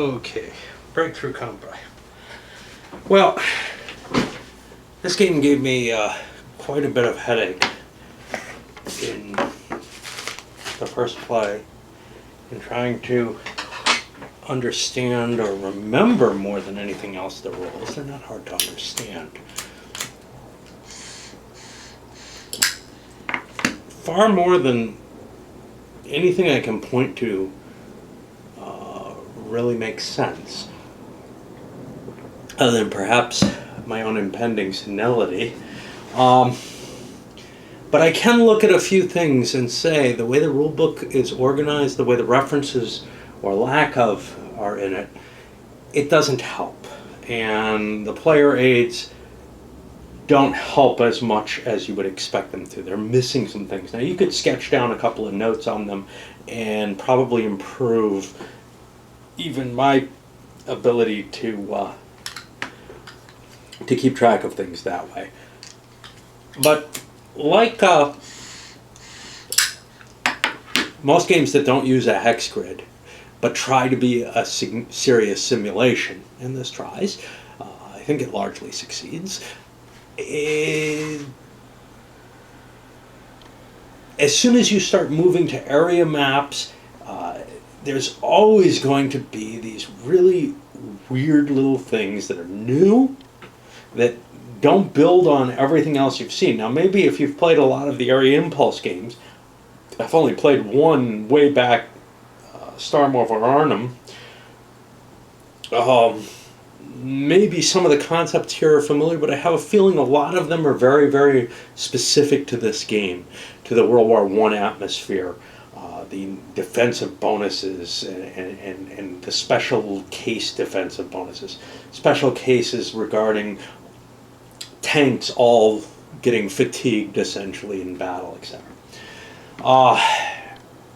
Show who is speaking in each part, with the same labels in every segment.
Speaker 1: Okay, Breakthrough Cambrai. Well, this game gave me quite a bit of headache in the first play in trying to understand or remember more than anything else the rules. They're not hard to understand. Far more than anything I can point to really makes sense, other than perhaps my own impending senility. But I can look at a few things and say the way the rule book is organized, the way the references or lack of are in it, it doesn't help. And the player aids don't help as much as you would expect them to. They're missing some things. Now you could sketch down a couple of notes on them and probably improve even my ability to keep track of things that way. But like most games that don't use a hex grid but try to be a serious simulation, and this tries, I think it largely succeeds. As soon as you start moving to area maps, there's always going to be these really weird little things that are new, that don't build on everything else you've seen. Now maybe if you've played a lot of the Area Impulse games, I've only played one way back, Storm over Arnhem, maybe some of the concepts here are familiar, but I have a feeling a lot of them are very, very specific to this game, to the World War I atmosphere, the defensive bonuses and the special case defensive bonuses, special cases regarding tanks all getting fatigued essentially in battle, etc.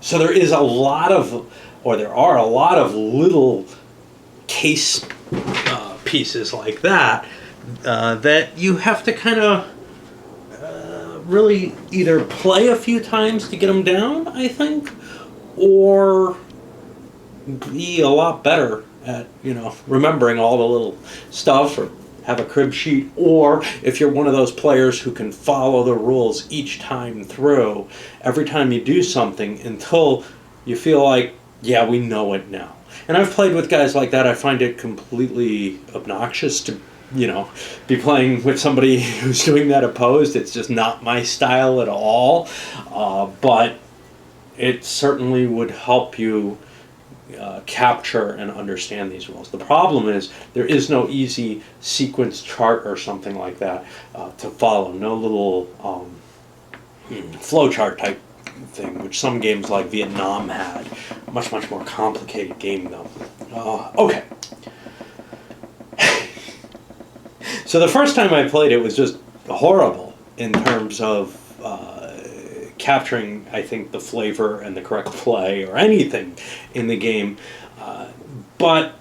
Speaker 1: So there is a lot of, or there are a lot of little case pieces like that that you have to kind of really either play a few times to get them down, I think, or be a lot better at, remembering all the little stuff, or have a crib sheet, or if you're one of those players who can follow the rules each time through, every time you do something until you feel like, yeah, we know it now. And I've played with guys like that. I find it completely obnoxious to, be playing with somebody who's doing that opposed. It's just not my style at all. But it certainly would help you capture and understand these rules. The problem is there is no easy sequence chart or something like that to follow. No little flowchart type thing, which some games like Vietnam had. Much more complicated game though. Okay. So the first time I played it was just horrible in terms of capturing, I think, the flavor and the correct play or anything in the game. But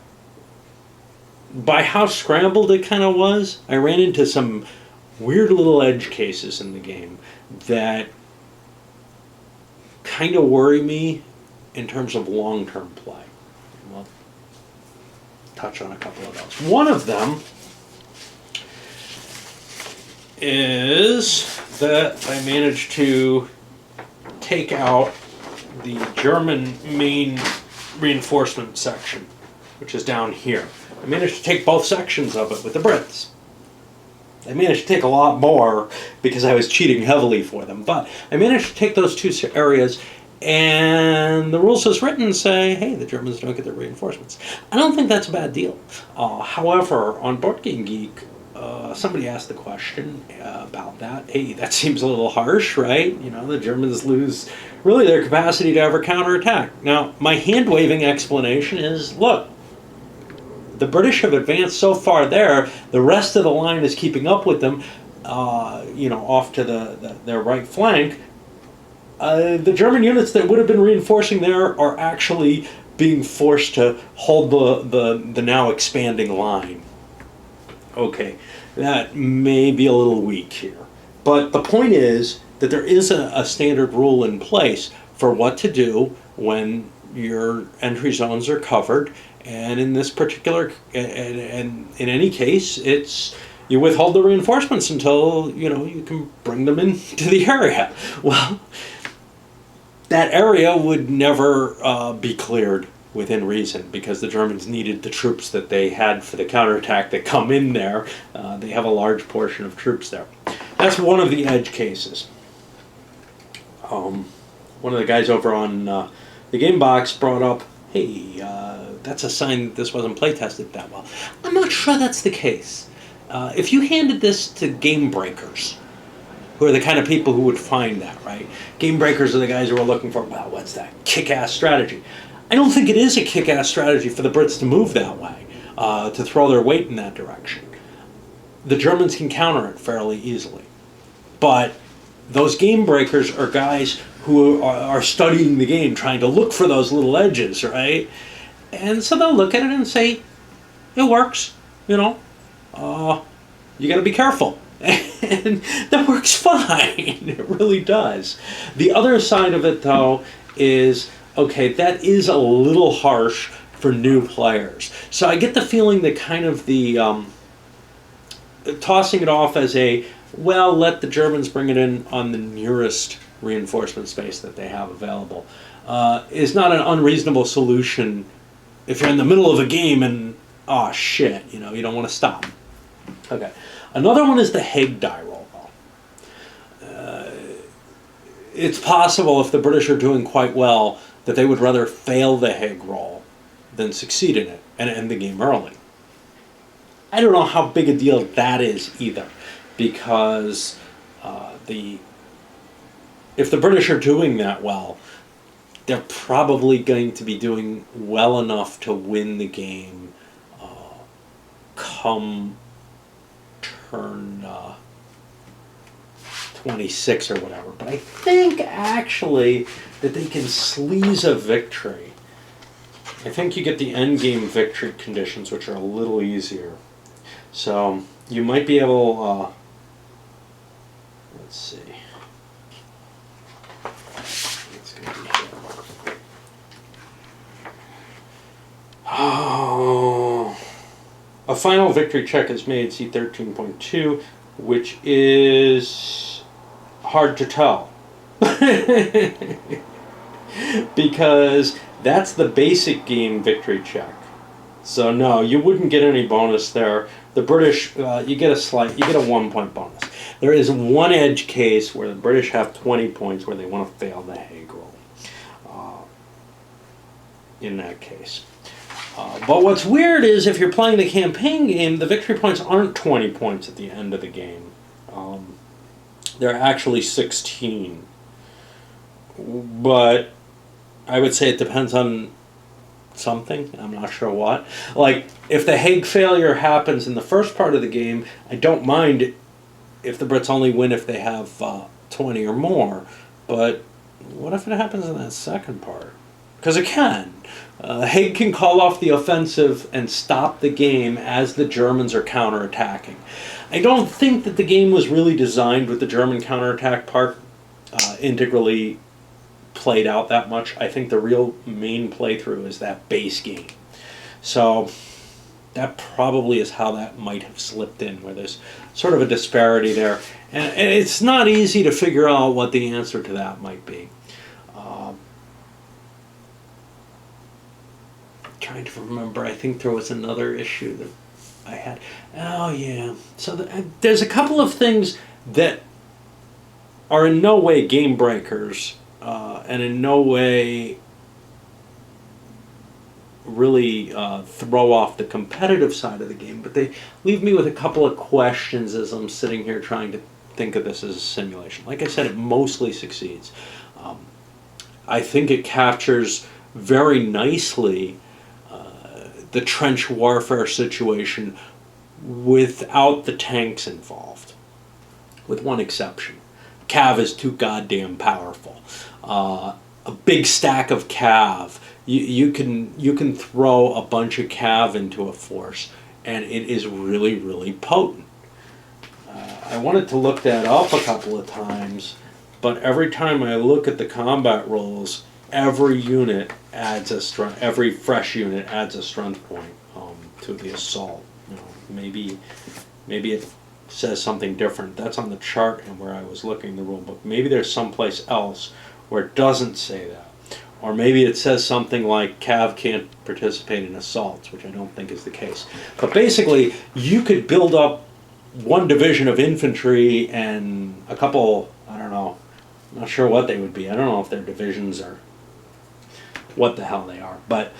Speaker 1: by how scrambled it kind of was, I ran into some weird little edge cases in the game that kind of worry me in terms of long-term play. We'll touch on a couple of those. One of them is that I managed to take out the German main reinforcement section, which is down here. I managed to take both sections of it with the Brits. I managed to take a lot more because I was cheating heavily for them, but I managed to take those two areas, and the rules as written say, hey, the Germans don't get their reinforcements. I don't think that's a bad deal. However, on Board Game Geek, somebody asked the question about that. Hey, that seems a little harsh, right? The Germans lose really their capacity to ever counterattack. Now, my hand-waving explanation is, look, the British have advanced so far there, the rest of the line is keeping up with them, off to their right flank. The German units that would have been reinforcing there are actually being forced to hold the now expanding line. Okay, that may be a little weak here. But the point is that there is a standard rule in place for what to do when your entry zones are covered And in this particular, and in any case, it's you withhold the reinforcements until you can bring them into the area. Well, that area would never be cleared within reason, because the Germans needed the troops that they had for the counterattack that come in there. They have a large portion of troops there. That's one of the edge cases. One of the guys over on the game box brought up, hey, that's a sign that this wasn't play tested that well. I'm not sure that's the case. If you handed this to game breakers, who are the kind of people who would find that, right? Game breakers are the guys who are looking for, well, what's that kick-ass strategy? I don't think it is a kick-ass strategy for the Brits to move that way, to throw their weight in that direction. The Germans can counter it fairly easily. But those game breakers are guys who are studying the game, trying to look for those little edges, right? And so they'll look at it and say, it works, you got to be careful. And that works fine. It really does. The other side of it, though, is, okay, that is a little harsh for new players. So I get the feeling that kind of the tossing it off as a, well, let the Germans bring it in on the nearest reinforcement space that they have available, is not an unreasonable solution if you're in the middle of a game and, oh shit, you don't want to stop. Okay. Another one is the Hague die roll. It's possible, if the British are doing quite well, that they would rather fail the Hague roll than succeed in it and end the game early. I don't know how big a deal that is either, because if the British are doing that well, they're probably going to be doing well enough to win the game come turn 26 or whatever. But I think actually that they can sleaze a victory. I think you get the end game victory conditions, which are a little easier. So you might be able, let's see. It's going to be here. Oh, a final victory check is made, C13.2, which is hard to tell. Because that's the basic game victory check. So no, you wouldn't get any bonus there. The British, you get a 1 point bonus. There is one edge case where the British have 20 points where they want to fail the Hague roll. In that case. But what's weird is if you're playing the campaign game, the victory points aren't 20 points at the end of the game. They're actually 16. But I would say it depends on something. I'm not sure what. Like, if the Hague failure happens in the first part of the game, I don't mind if the Brits only win if they have 20 or more. But what if it happens in that second part? Because it can. Hague can call off the offensive and stop the game as the Germans are counterattacking. I don't think that the game was really designed with the German counterattack part integrally played out that much. I think the real main playthrough is that base game. So that probably is how that might have slipped in, where there's sort of a disparity there. And it's not easy to figure out what the answer to that might be. Trying to remember, I think there was another issue that I had. Oh yeah, so there's a couple of things that are in no way game breakers, and in no way really throw off the competitive side of the game, but they leave me with a couple of questions as I'm sitting here trying to think of this as a simulation. Like I said, it mostly succeeds. I think it captures very nicely the trench warfare situation without the tanks involved, with one exception. Cav is too goddamn powerful. A big stack of Cav, you can throw a bunch of Cav into a force, and it is really, really potent. I wanted to look that up a couple of times, but every time I look at the combat rules, every unit adds a strength. Every fresh unit adds a strength point to the assault. You know, maybe it says something different. That's on the chart and where I was looking in the rule book. Maybe there's someplace else where it doesn't say that. Or maybe it says something like Cav can't participate in assaults, which I don't think is the case. But basically, you could build up one division of infantry and a couple, I don't know, I'm not sure what they would be. I don't know if they're divisions or what the hell they are. But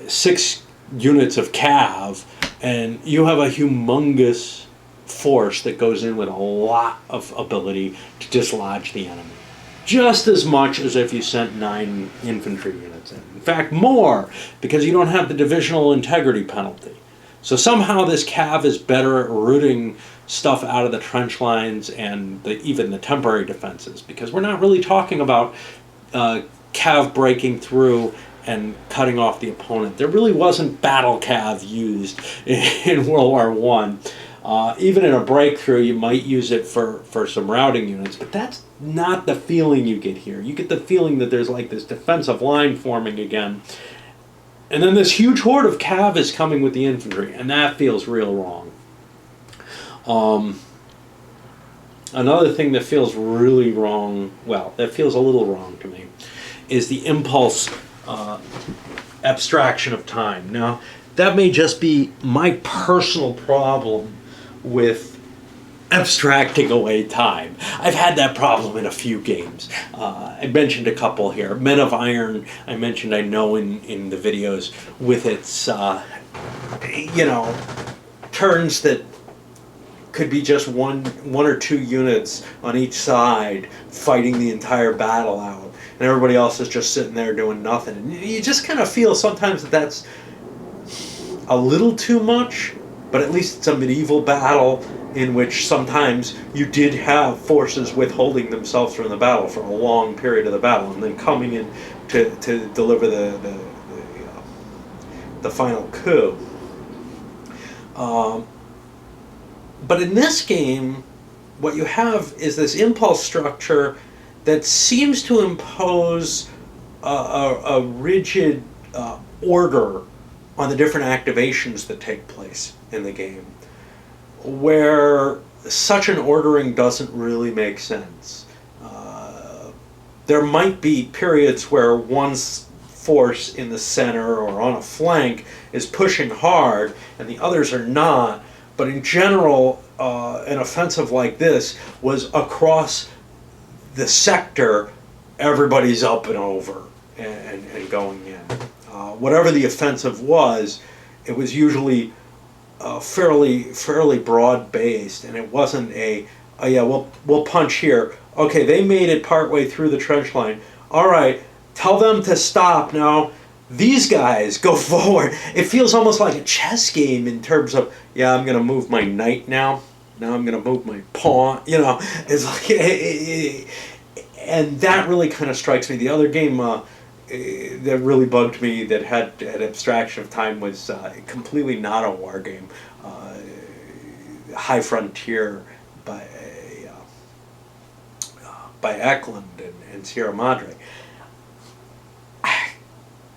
Speaker 1: 6 units of Cav, and you have a humongous force that goes in with a lot of ability to dislodge the enemy. Just as much as if you sent 9 infantry units in. In fact, more, because you don't have the divisional integrity penalty. So somehow this Cav is better at rooting stuff out of the trench lines and even the temporary defenses, because we're not really talking about Cav breaking through and cutting off the opponent. There really wasn't battle Cav used in World War I. Even in a breakthrough, you might use it for some routing units, but that's not the feeling you get here. You get the feeling that there's like this defensive line forming again, and then this huge horde of Cav is coming with the infantry, and that feels real wrong. Another thing that feels really wrong, well, that feels a little wrong to me, is the impulse abstraction of time. Now, that may just be my personal problem with abstracting away time. I've had that problem in a few games. I mentioned a couple here. Men of Iron, I mentioned, I know in the videos, with its, turns that could be just one or 2 units on each side fighting the entire battle out, and everybody else is just sitting there doing nothing. And you just kind of feel sometimes that that's a little too much, but at least it's a medieval battle in which sometimes you did have forces withholding themselves from the battle for a long period of the battle and then coming in to deliver the final coup. But in this game, what you have is this impulse structure that seems to impose a rigid order on the different activations that take place in the game, where such an ordering doesn't really make sense. There might be periods where one force in the center or on a flank is pushing hard and the others are not, but in general, an offensive like this was across the sector, everybody's up and over and going in. Whatever the offensive was, it was usually fairly broad based, and it wasn't oh yeah, we'll punch here. Okay, they made it partway through the trench line. All right, tell them to stop now. These guys go forward. It feels almost like a chess game in terms of, yeah, I'm gonna move my knight now. Now I'm gonna move my pawn. It's like, and that really kind of strikes me. The other game that really bugged me that had abstraction of time was completely not a war game. High Frontier by Eklund and Sierra Madre.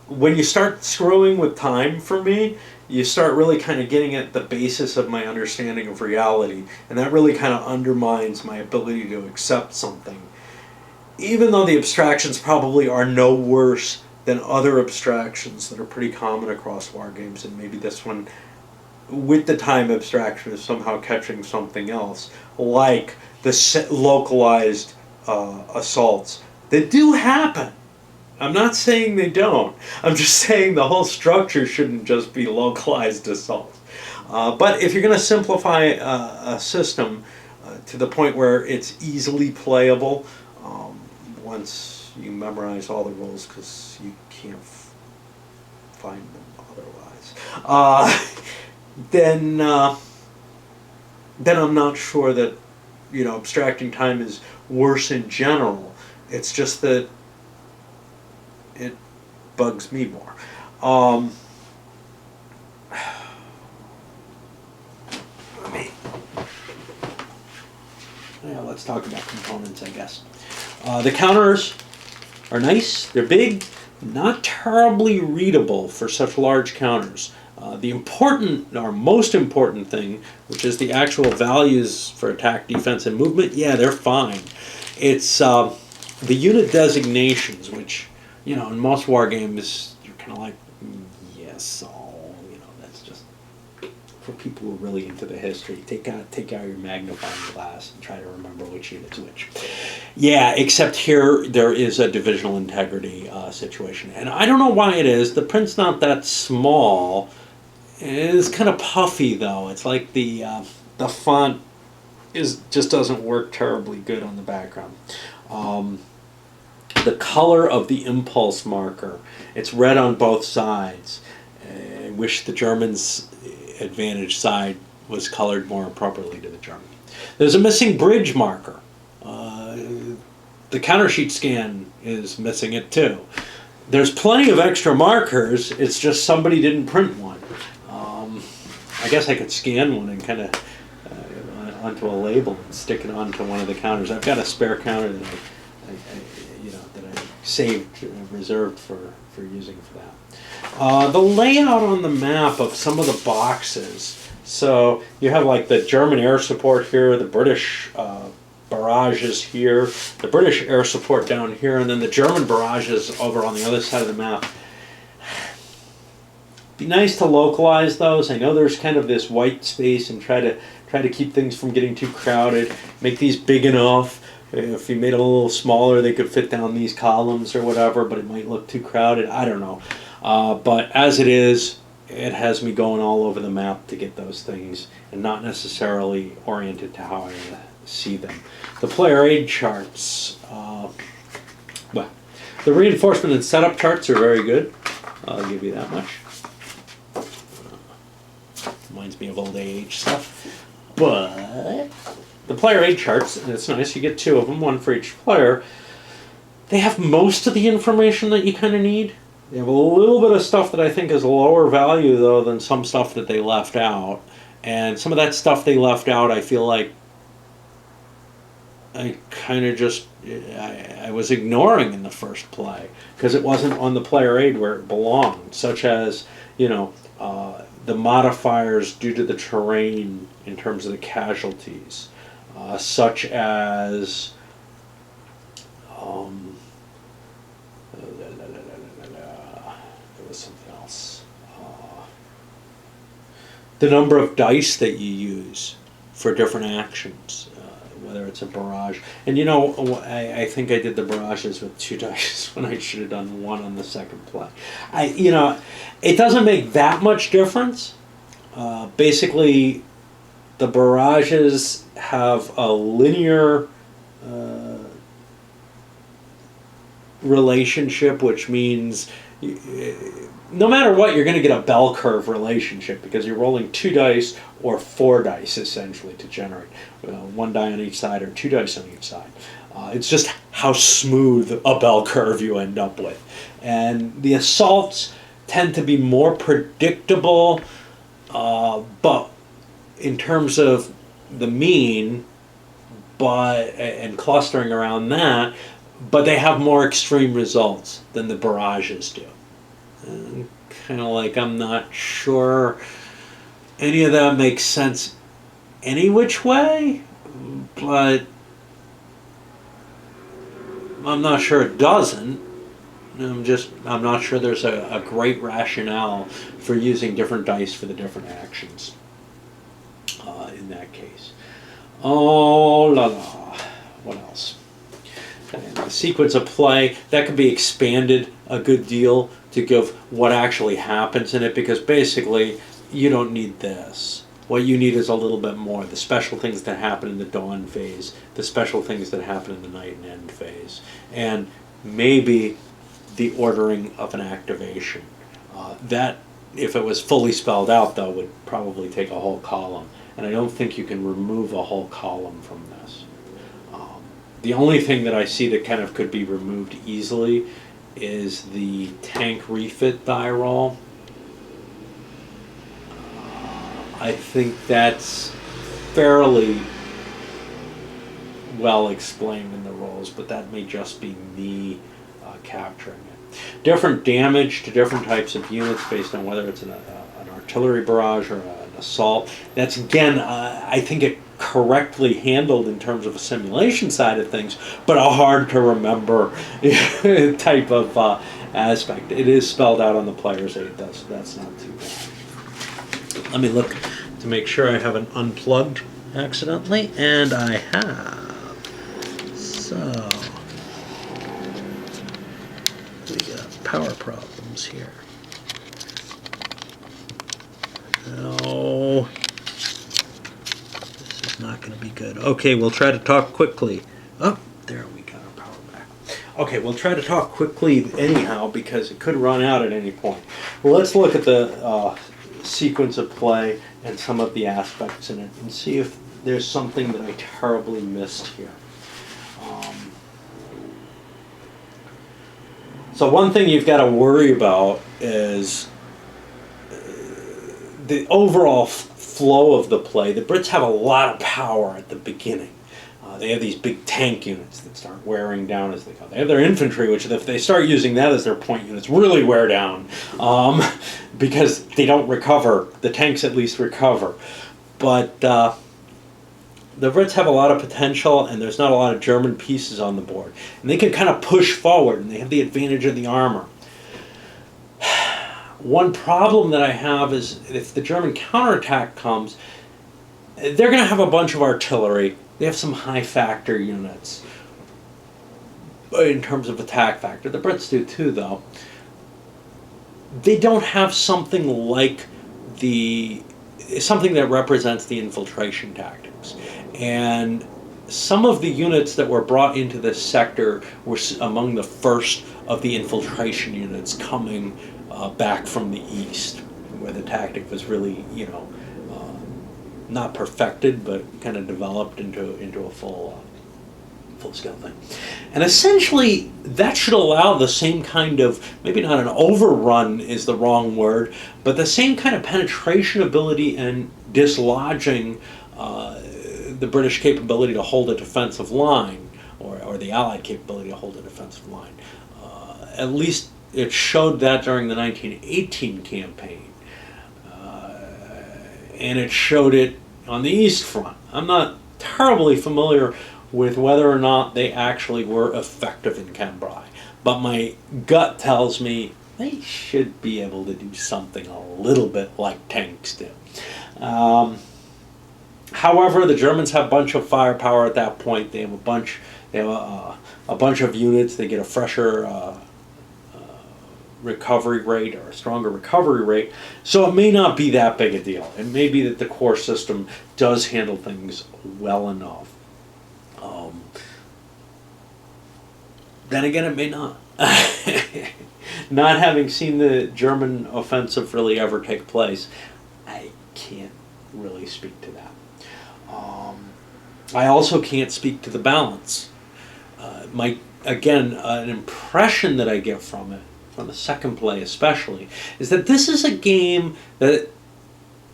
Speaker 1: When you start screwing with time, for me, you start really kind of getting at the basis of my understanding of reality, and that really kind of undermines my ability to accept something. Even though the abstractions probably are no worse than other abstractions that are pretty common across war games, and maybe this one, with the time abstraction, is somehow catching something else, like the localized assaults that do happen. I'm not saying they don't. I'm just saying the whole structure shouldn't just be localized assaults. But if you're going to simplify a system to the point where it's easily playable, once you memorize all the rules, because you can't find them otherwise, then I'm not sure that abstracting time is worse in general. It's just that it bugs me more. Let's talk about components, I guess. The counters are nice, they're big, not terribly readable for such large counters. The important, or most important thing, which is the actual values for attack, defense, and movement, yeah, they're fine. It's the unit designations, which, you know, in most war games, you're kind of like, yes, oh, you know, that's just for people who are really into the history. Take out your magnifying glass and try to remember which unit's which. Yeah, except here there is a divisional integrity situation, and I don't know why it is. The print's not that small. It's kind of puffy though. It's like the font just doesn't work terribly good on the background. The color of the impulse marker, it's red on both sides. I wish the Germans' advantage side was colored more appropriately to the German. There's a missing bridge marker. The countersheet scan is missing it too. There's plenty of extra markers, it's just somebody didn't print one. I guess I could scan one and kind of onto a label and stick it onto one of the counters. I've got a spare counter that I saved, reserved for using for that. The layout on the map of some of the boxes. So you have like the German air support here, the British barrages here, the British air support down here, and then the German barrages over on the other side of the map. Be nice to localize those. I know there's kind of this white space, and try to keep things from getting too crowded. Make these big enough. If you made it a little smaller, they could fit down these columns or whatever, but it might look too crowded. I don't know. But as it is, it has me going all over the map to get those things, and not necessarily oriented to how I see them. The player aid charts. Well, the reinforcement and setup charts are very good. I'll give you that much. Reminds me of old age stuff. But the player aid charts, and it's nice, you get two of them, one for each player. They have most of the information that you kind of need. They have a little bit of stuff that I think is lower value, though, than some stuff that they left out. And some of that stuff they left out, I feel like I kind of just, I was ignoring in the first play, because it wasn't on the player aid where it belonged, such as, you know, the modifiers due to the terrain in terms of the casualties, such as there was something else. The number of dice that you use for different actions, whether it's a barrage. And you know, I think I did the barrages with 2 dice when I should have done 1 on the second play. It doesn't make that much difference. Basically, the barrages have a linear relationship, which means no matter what, you're going to get a bell curve relationship, because you're rolling 2 dice or 4 dice essentially to generate 1 die on each side or 2 dice on each side. It's just how smooth a bell curve you end up with. And the assaults tend to be more predictable, but in terms of the mean, and clustering around that, but they have more extreme results than the barrages do. Kind of like, I'm not sure any of that makes sense any which way, but I'm not sure it doesn't. I'm not sure there's a great rationale for using different dice for the different actions in that case. Oh la la. What else? The sequence of play, that can be expanded a good deal to give what actually happens in it, because basically you don't need this. What you need is a little bit more. The special things that happen in the dawn phase, the special things that happen in the night and end phase, and maybe the ordering of an activation. That, if it was fully spelled out, though, would probably take a whole column. And I don't think you can remove a whole column from this. The only thing that I see that kind of could be removed easily is the tank refit die roll. I think that's fairly well explained in the rolls, but that may just be me capturing it. Different damage to different types of units based on whether it's an artillery barrage or an assault. That's, again, I think it correctly handled in terms of a simulation side of things, but a hard to remember type of aspect. It is spelled out on the player's aid, though, so that's not too bad. Let me look to make sure I haven't unplugged accidentally, and I have. So we got power problems here. No, this is not going to be good. Okay, we'll try to talk quickly. Oh, there we got our power back. Okay, we'll try to talk quickly anyhow because it could run out at any point. Well, let's look at the sequence of play and some of the aspects in it and see if there's something that I terribly missed here. So one thing you've got to worry about is the overall flow of the play. The Brits have a lot of power at the beginning. They have these big tank units that start wearing down as they go. They have their infantry, which if they start using that as their point units, really wear down because they don't recover. The tanks at least recover. But the Brits have a lot of potential, and there's not a lot of German pieces on the board. And they can kind of push forward, and they have the advantage of the armor. One problem that I have is if the German counterattack comes, they're going to have a bunch of artillery. They have some high factor units in terms of attack factor. The Brits do too, though. They don't have something like something that represents the infiltration tactics. And some of the units that were brought into this sector were among the first of the infiltration units coming back from the east, where the tactic was really, not perfected, but kind of developed into a full-scale thing. And essentially, that should allow the same kind of, maybe not an overrun is the wrong word, but the same kind of penetration ability and dislodging the British capability to hold a defensive line, or the Allied capability to hold a defensive line. At least it showed that during the 1918 campaign. And it showed it on the East Front. I'm not terribly familiar with whether or not they actually were effective in Cambrai, but my gut tells me they should be able to do something a little bit like tanks do. However, the Germans have a bunch of firepower at that point. They have a bunch of units. They get a fresher recovery rate, or a stronger recovery rate, so it may not be that big a deal. It may be that the core system does handle things well enough. Then again, it may not. Not having seen the German offensive really ever take place, I can't really speak to that. I also can't speak to the balance. An impression that I get from it, from the second play especially, is that this is a game that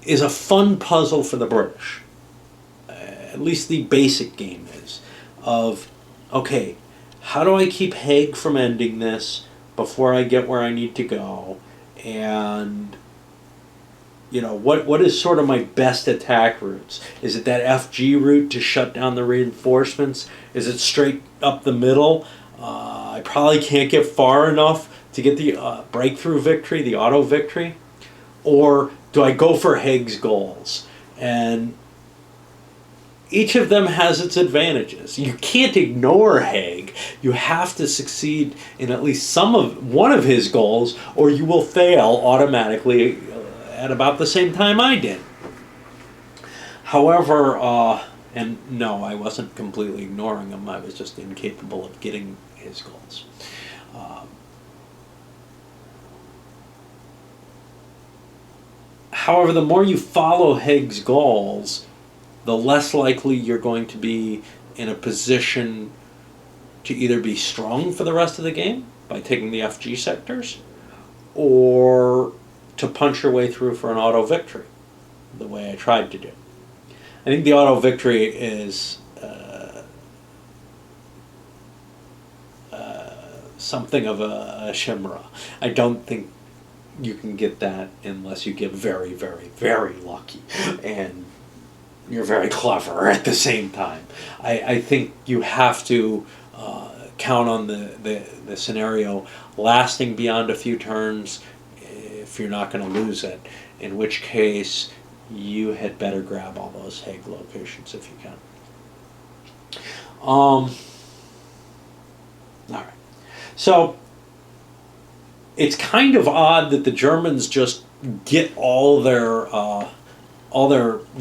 Speaker 1: is a fun puzzle for the British. At least the basic game is. Of, okay, how do I keep Hague from ending this before I get where I need to go? And, what is sort of my best attack routes? Is it that FG route to shut down the reinforcements? Is it straight up the middle? I probably can't get far enough to get the breakthrough victory, the auto victory, or do I go for Hague's goals? And each of them has its advantages. You can't ignore Hague. You have to succeed in at least one of his goals, or you will fail automatically at about the same time I did. However, and no, I wasn't completely ignoring him. I was just incapable of getting his goals. However, the more you follow Hague's goals, the less likely you're going to be in a position to either be strong for the rest of the game by taking the FG sectors, or to punch your way through for an auto victory, the way I tried to do. I think the auto victory is something of a chimera. I don't think you can get that unless you get very, very, very lucky, and you're very clever at the same time. I think you have to count on the scenario lasting beyond a few turns if you're not going to lose it, in which case you had better grab all those Hague locations if you can. All right. So it's kind of odd that the Germans just get all their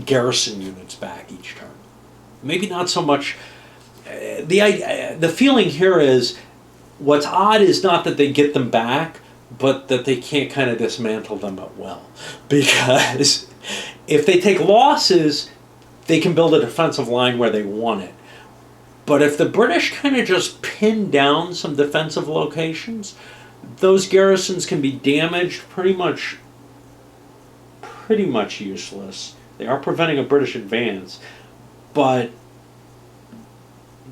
Speaker 1: garrison units back each turn. Maybe not so much. The feeling here is, what's odd is not that they get them back, but that they can't kind of dismantle them at will. Because if they take losses, they can build a defensive line where they want it. But if the British kind of just pin down some defensive locations, those garrisons can be damaged, pretty much useless. They are preventing a British advance, but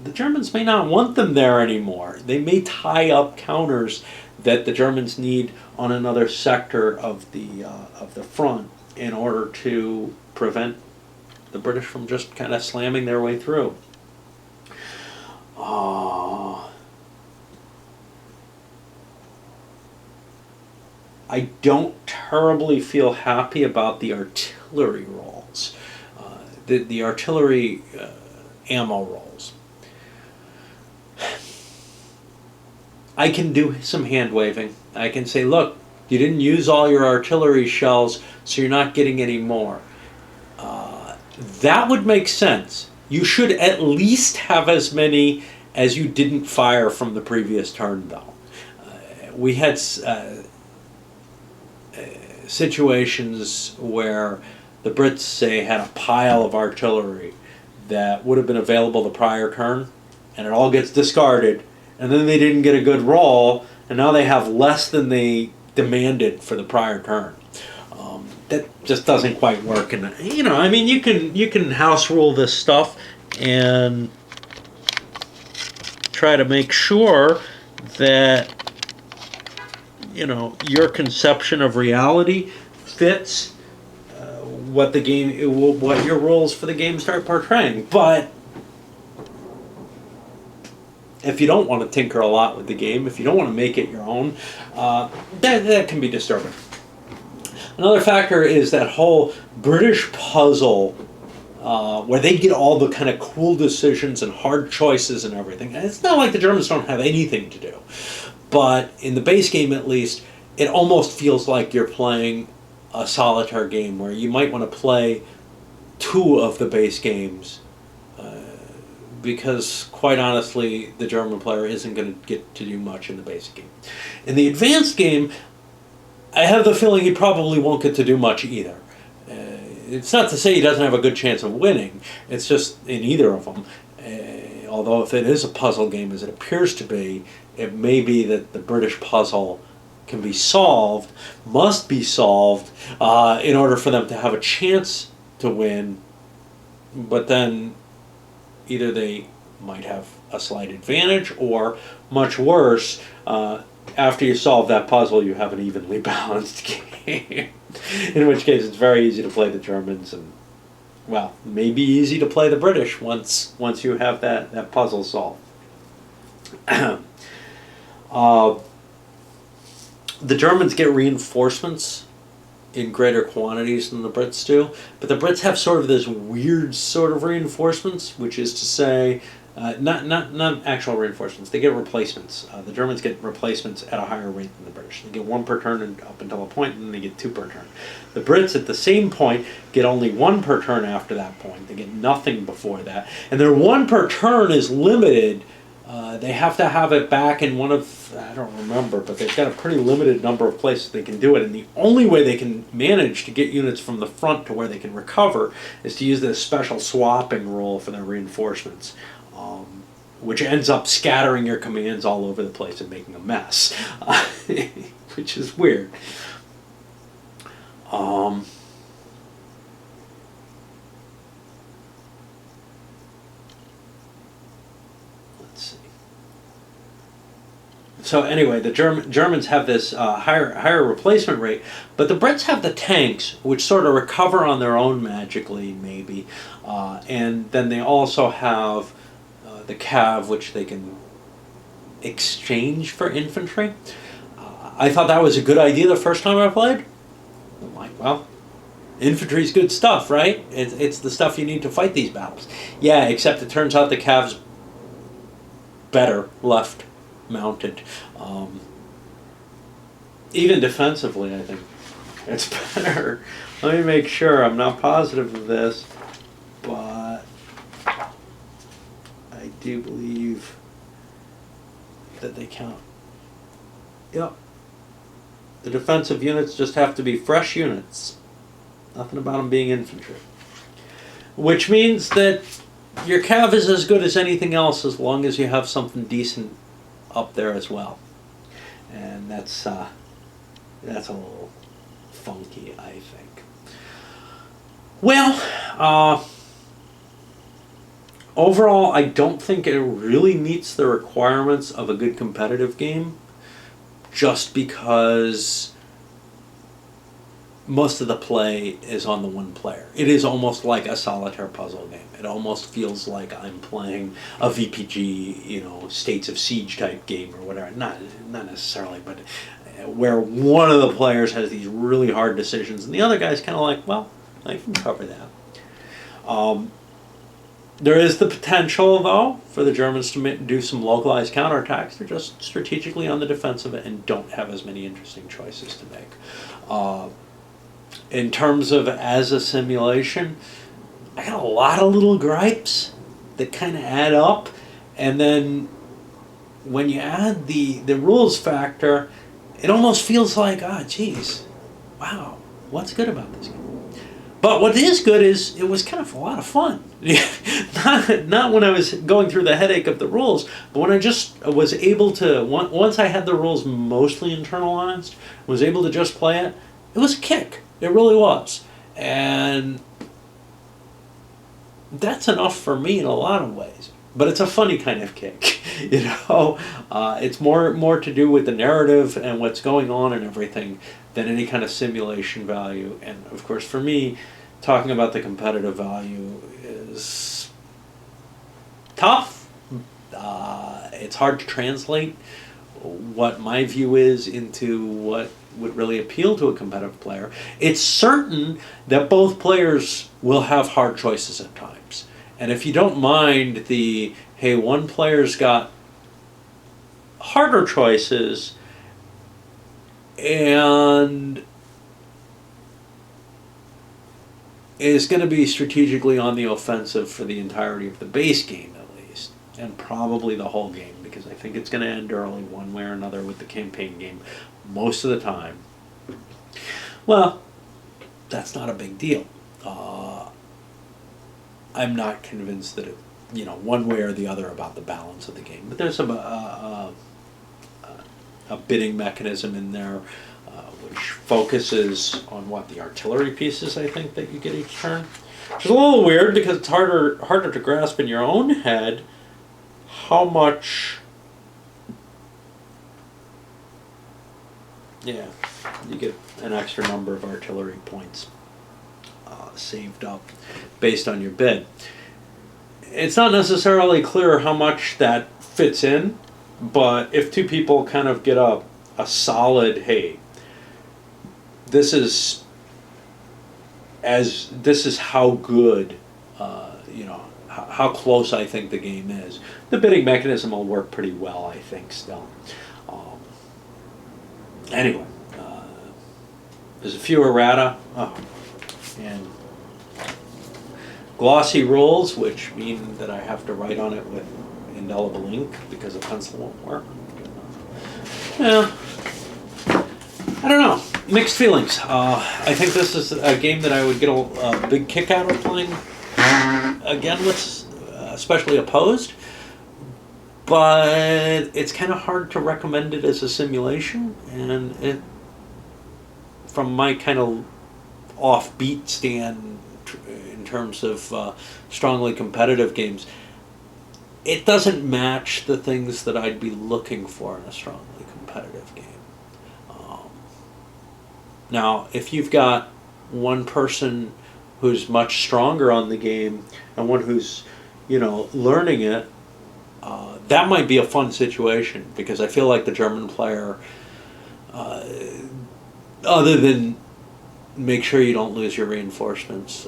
Speaker 1: the Germans may not want them there anymore. They may tie up counters that the Germans need on another sector of the front in order to prevent the British from just kind of slamming their way through. I don't terribly feel happy about the artillery rolls, the artillery ammo rolls. I can do some hand waving. I can say, look, you didn't use all your artillery shells, so you're not getting any more. That would make sense. You should at least have as many as you didn't fire from the previous turn, though. We had situations where the Brits, say, had a pile of artillery that would have been available the prior turn, and it all gets discarded, and then they didn't get a good roll, and now they have less than they demanded for the prior turn. That just doesn't quite work. And I mean, you can house rule this stuff and try to make sure that your conception of reality fits what your rules for the game start portraying. But if you don't want to tinker a lot with the game, if you don't want to make it your own, that can be disturbing. Another factor is that whole British puzzle where they get all the kind of cool decisions and hard choices and everything. And it's not like the Germans don't have anything to do. But in the base game, at least, it almost feels like you're playing a solitaire game where you might want to play two of the base games because, quite honestly, the German player isn't going to get to do much in the basic game. In the advanced game, I have the feeling he probably won't get to do much either. It's not to say he doesn't have a good chance of winning. It's just in either of them. Although if it is a puzzle game, as it appears to be, it may be that the British puzzle can be solved, must be solved, in order for them to have a chance to win. But then either they might have a slight advantage, or much worse, after you solve that puzzle, you have an evenly balanced game. In which case, it's very easy to play the Germans, and, well, maybe easy to play the British once you have that puzzle solved. The Germans get reinforcements in greater quantities than the Brits do, but the Brits have sort of this weird sort of reinforcements, which is to say, not actual reinforcements. They get replacements. The Germans get replacements at a higher rate than the British. They get one per turn and up until a point, and then they get two per turn. The Brits, at the same point, get only one per turn after that point. They get nothing before that. And their one per turn is limited. They have to have it back in one of, I don't remember, but they've got a pretty limited number of places they can do it. And the only way they can manage to get units from the front to where they can recover is to use this special swapping rule for their reinforcements. Which ends up scattering your commands all over the place and making a mess, which is weird. Let's see. So anyway, the Germans have this higher replacement rate, but the Brits have the tanks, which sort of recover on their own magically, maybe, and then they also have the cav, which they can exchange for infantry. I thought that was a good idea the first time I played. I'm like, well, infantry's good stuff, right? It's the stuff you need to fight these battles. Yeah, except it turns out the cav's better left mounted. Even defensively, I think it's better. Let me make sure. I'm not positive of this, but I do believe that they count. Yep. The defensive units just have to be fresh units. Nothing about them being infantry. Which means that your cav is as good as anything else as long as you have something decent up there as well. And that's a little funky, I think. Well, overall, I don't think it really meets the requirements of a good competitive game, just because most of the play is on the one player. It is almost like a solitaire puzzle game. It almost feels like I'm playing a VPG, States of Siege type game or whatever. Not necessarily, but where one of the players has these really hard decisions and the other guy's kind of like, well, I can cover that. There is the potential, though, for the Germans to do some localized counterattacks. They're just strategically on the defensive and don't have as many interesting choices to make. In terms of as a simulation, I got a lot of little gripes that kind of add up. And then when you add the rules factor, it almost feels like, geez, wow, what's good about this game? But what is good is it was kind of a lot of fun. Not when I was going through the headache of the rules, but when I just was able to, once I had the rules mostly internalized, was able to just play it, it was a kick. It really was. And that's enough for me in a lot of ways. But it's a funny kind of kick, It's more to do with the narrative and what's going on and everything than any kind of simulation value. And of course, for me, talking about the competitive value is tough. It's hard to translate what my view is into what would really appeal to a competitive player. It's certain that both players will have hard choices at times. And if you don't mind hey, one player's got harder choices and is going to be strategically on the offensive for the entirety of the base game at least, and probably the whole game, because I think it's going to end early one way or another with the campaign game most of the time. Well, that's not a big deal. I'm not convinced that one way or the other about the balance of the game. But there's a bidding mechanism in there which focuses on the artillery pieces, I think, that you get each turn. Which is a little weird because it's harder to grasp in your own head how much. Yeah, you get an extra number of artillery points saved up based on your bid. It's not necessarily clear how much that fits in, but if two people kind of get a solid, hey, this is how good, how close I think the game is, the bidding mechanism will work pretty well, I think, still. Anyway, there's a few errata, and glossy rules, which mean that I have to write on it with indelible ink because a pencil won't work. Yeah, I don't know. Mixed feelings. I think this is a game that I would get a big kick out of playing again with, especially opposed. But it's kind of hard to recommend it as a simulation, and from my kind of offbeat stand in terms of strongly competitive games, it doesn't match the things that I'd be looking for in a strongly competitive game. Now, if you've got one person who's much stronger on the game and one who's, learning it, that might be a fun situation, because I feel like the German player, other than make sure you don't lose your reinforcements,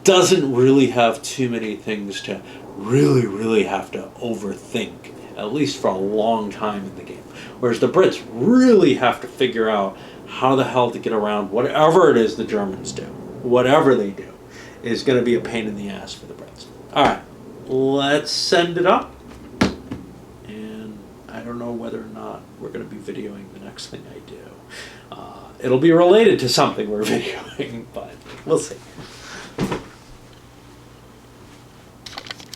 Speaker 1: doesn't really have too many things to really, really have to overthink, at least for a long time in the game. Whereas the Brits really have to figure out how the hell to get around whatever it is the Germans do. Whatever they do is going to be a pain in the ass for the Brits. All right, let's send it up. And I don't know whether or not we're going to be videoing the next thing I do. It'll be related to something we're videoing, but we'll see.